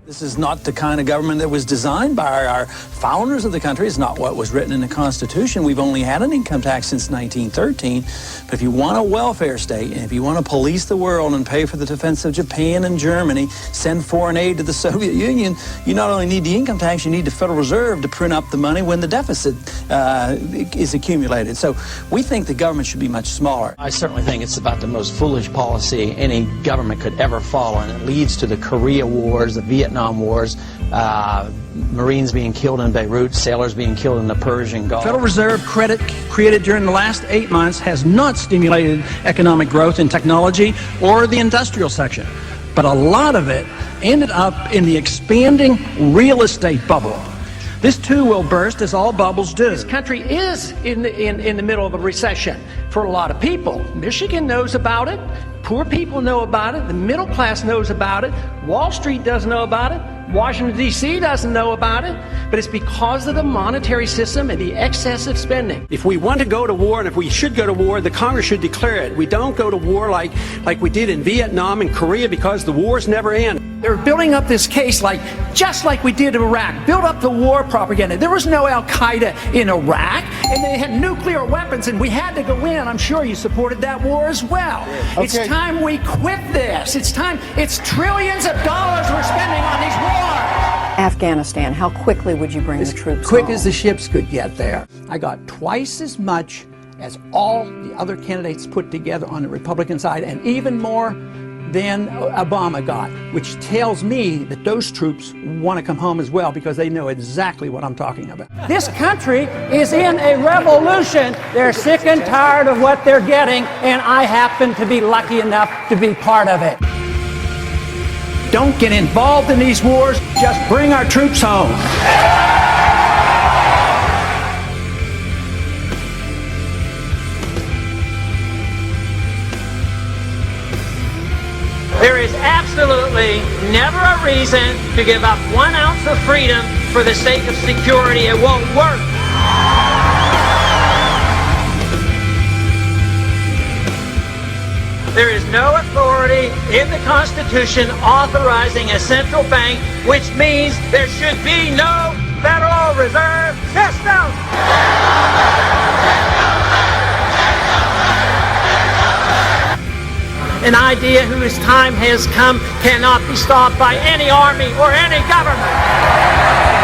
This is not the kind of government that was designed by our founders of the country. It's not what was written in the Constitution. We've only had an income tax since 1913. But if you want a welfare state, and if you want to police the world and pay for the defense of Japan and Germany, send foreign aid to the Soviet Union, you not only need the income tax, you need the Federal Reserve to print up the money when the deficit is accumulated. So we think the government should be much smaller. I certainly think it's about the most foolish policy any government could ever follow, and it leads to the Korea Wars, the Vietnam Wars, Marines being killed in Beirut, sailors being killed in the Persian Gulf. Federal Reserve credit created during the last 8 months has not stimulated economic growth in technology or the industrial section, but a lot of it ended up in the expanding real estate bubble. This too will burst, as all bubbles do. This country is in the middle of a recession for a lot of people. Michigan knows about it. Poor people know about it. The middle class knows about it. Wall Street doesn't know about it. Washington, D.C. doesn't know about it. But it's because of the monetary system and the excessive spending. If we want to go to war, and if we should go to war, the Congress should declare it. We don't go to war like we did in Vietnam and Korea, because the wars never end. They're building up this case just like we did in Iraq. Build up the war propaganda. There was no Al-Qaeda in Iraq, and they had nuclear weapons, and we had to go in. I'm sure you supported that war as well. Okay. It's time we quit this. It's time. It's trillions of dollars we're spending on these wars. Afghanistan, how quickly would you bring the troops As quick home? as the ships could get there. I got twice as much as all the other candidates put together on the Republican side, and even more than Obama got, which tells me that those troops want to come home as well, because they know exactly what I'm talking about. This country is in a revolution. They're sick and tired of what they're getting, and I happen to be lucky enough to be part of it. Don't get involved in these wars. Just bring our troops home. There is absolutely never a reason to give up 1 ounce of freedom for the sake of security. It won't work. There is no authority in the Constitution authorizing a central bank, which means there should be no Federal Reserve System. An idea whose time has come cannot be stopped by any army or any government.